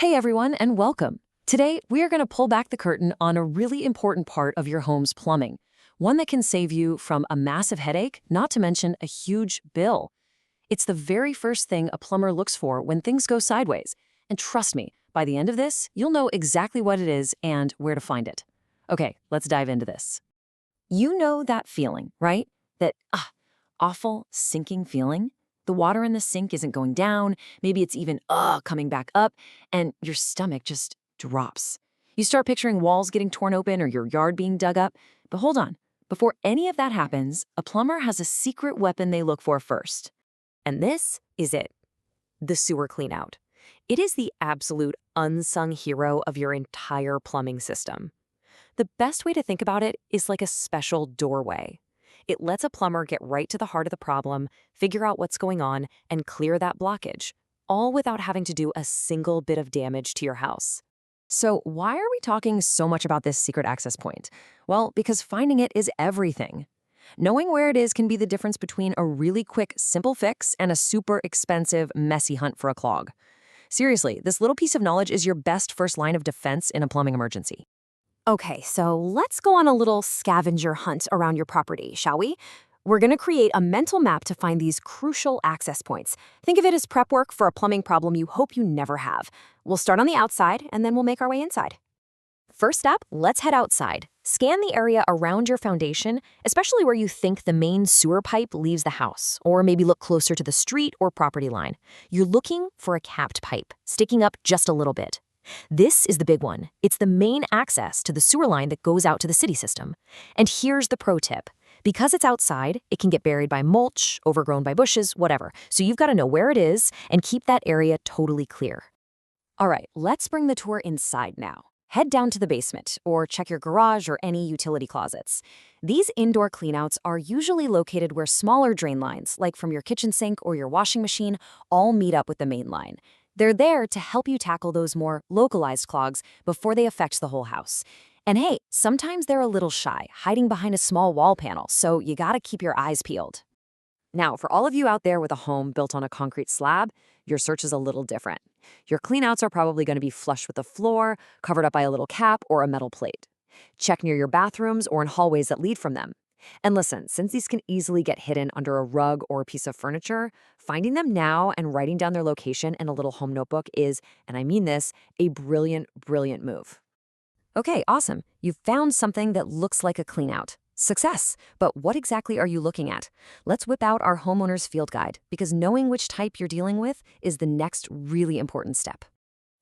Hey everyone, and welcome. Today, we are going to pull back the curtain on a really important part of your home's plumbing, one that can save you from a massive headache, not to mention a huge bill. It's the very first thing a plumber looks for when things go sideways. And trust me, by the end of this, you'll know exactly what it is and where to find it. Okay, let's dive into this. You know that feeling, right? That awful sinking feeling? The water in the sink isn't going down, maybe it's even coming back up, and your stomach just drops. You start picturing walls getting torn open or your yard being dug up. But hold on, before any of that happens, a plumber has a secret weapon they look for first. And this is it, the sewer cleanout. It is the absolute unsung hero of your entire plumbing system. The best way to think about it is like a special doorway. It lets a plumber get right to the heart of the problem, figure out what's going on, and clear that blockage, all without having to do a single bit of damage to your house. So why are we talking so much about this secret access point? Well, because finding it is everything. Knowing where it is can be the difference between a really quick, simple fix and a super expensive, messy hunt for a clog. Seriously, this little piece of knowledge is your best first line of defense in a plumbing emergency. Okay, so let's go on a little scavenger hunt around your property, shall we? We're going to create a mental map to find these crucial access points. Think of it as prep work for a plumbing problem you hope you never have. We'll start on the outside, and then we'll make our way inside. First up, let's head outside. Scan the area around your foundation, especially where you think the main sewer pipe leaves the house, or maybe look closer to the street or property line. You're looking for a capped pipe, sticking up just a little bit. This is the big one. It's the main access to the sewer line that goes out to the city system. And here's the pro tip. Because it's outside, it can get buried by mulch, overgrown by bushes, whatever. So you've got to know where it is and keep that area totally clear. All right, let's bring the tour inside now. Head down to the basement or check your garage or any utility closets. These indoor cleanouts are usually located where smaller drain lines, like from your kitchen sink or your washing machine, all meet up with the main line. They're there to help you tackle those more localized clogs before they affect the whole house. And hey, sometimes they're a little shy, hiding behind a small wall panel, so you gotta keep your eyes peeled. Now, for all of you out there with a home built on a concrete slab, your search is a little different. Your cleanouts are probably going to be flush with the floor, covered up by a little cap or a metal plate. Check near your bathrooms or in hallways that lead from them. And listen, since these can easily get hidden under a rug or a piece of furniture, finding them now and writing down their location in a little home notebook is, and I mean this, a brilliant, brilliant move. Okay, awesome. You've found something that looks like a cleanout. Success! But what exactly are you looking at? Let's whip out our Homeowners field guide, because knowing which type you're dealing with is the next really important step.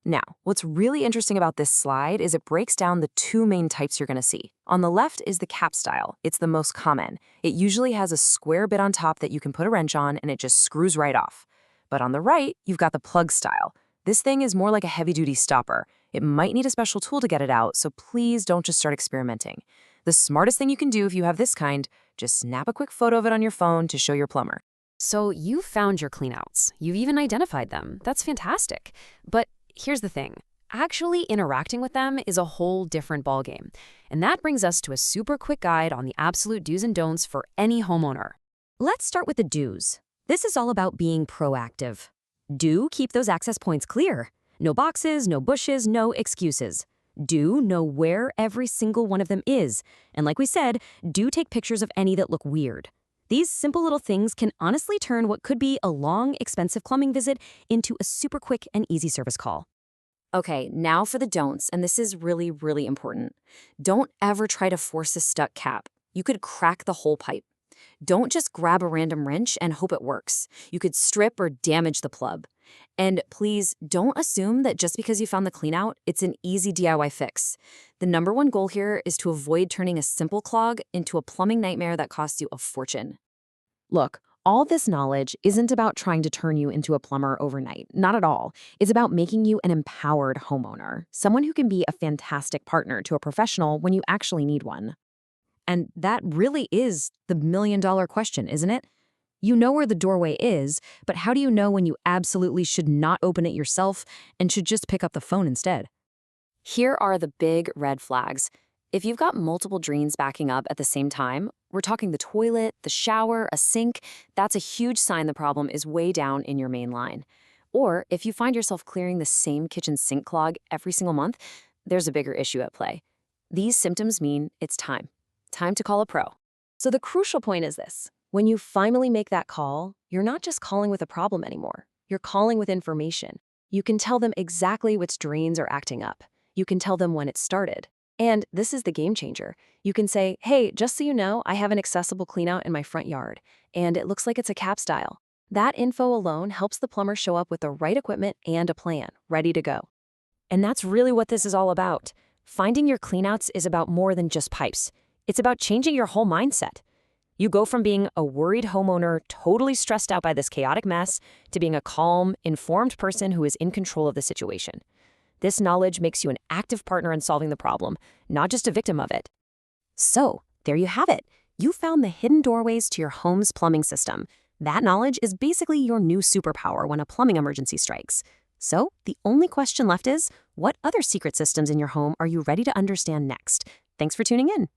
Now, what's really interesting about this slide is it breaks down the two main types you're going to see. On the left is the cap style. It's the most common. It usually has a square bit on top that you can put a wrench on and it just screws right off. But on the right, you've got the plug style. This thing is more like a heavy-duty stopper. It might need a special tool to get it out, so please don't just start experimenting. The smartest thing you can do if you have this kind, just snap a quick photo of it on your phone to show your plumber. So you've found your cleanouts. You've even identified them. That's fantastic. But here's the thing. Actually interacting with them is a whole different ballgame. And that brings us to a super quick guide on the absolute do's and don'ts for any homeowner. Let's start with the do's. This is all about being proactive. Do keep those access points clear. No boxes, no bushes, no excuses. Do know where every single one of them is. And like we said, do take pictures of any that look weird. These simple little things can honestly turn what could be a long, expensive plumbing visit into a super quick and easy service call. Okay, now for the don'ts, and this is really, really important. Don't ever try to force a stuck cap. You could crack the whole pipe. Don't just grab a random wrench and hope it works. You could strip or damage the plug. And please don't assume that just because you found the cleanout, it's an easy DIY fix. The number one goal here is to avoid turning a simple clog into a plumbing nightmare that costs you a fortune. Look, all this knowledge isn't about trying to turn you into a plumber overnight. Not at all. It's about making you an empowered homeowner, someone who can be a fantastic partner to a professional when you actually need one. And that really is the million-dollar question, isn't it? You know where the doorway is, but how do you know when you absolutely should not open it yourself and should just pick up the phone instead? Here are the big red flags. If you've got multiple drains backing up at the same time, we're talking the toilet, the shower, a sink, that's a huge sign the problem is way down in your main line. Or if you find yourself clearing the same kitchen sink clog every single month, there's a bigger issue at play. These symptoms mean it's time. Time to call a pro. So the crucial point is this. When you finally make that call, you're not just calling with a problem anymore. You're calling with information. You can tell them exactly which drains are acting up. You can tell them when it started. And this is the game changer. You can say, hey, just so you know, I have an accessible cleanout in my front yard, and it looks like it's a cap style. That info alone helps the plumber show up with the right equipment and a plan, ready to go. And that's really what this is all about. Finding your cleanouts is about more than just pipes. It's about changing your whole mindset. You go from being a worried homeowner, totally stressed out by this chaotic mess, to being a calm, informed person who is in control of the situation. This knowledge makes you an active partner in solving the problem, not just a victim of it. So, there you have it. You found the hidden doorways to your home's plumbing system. That knowledge is basically your new superpower when a plumbing emergency strikes. So, the only question left is, what other secret systems in your home are you ready to understand next? Thanks for tuning in.